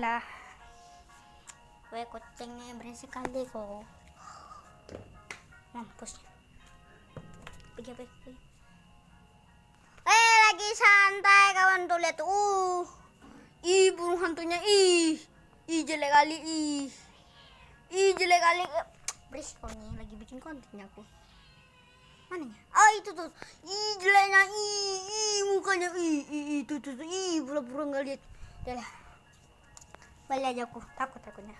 lah. Weh, kucingnya berisik kali kok. Mampus. Pergi. Lagi santai kawan tuh, lihat tuh. Burung hantunya jelek kali jelek kali. Berisik kau nih, lagi bikin kontennya aku. Mananya? Itu tuh. Jeleknya mukanya tuh. Pura-pura enggak lihat. Udah lah. Balik aja aku, takutnya.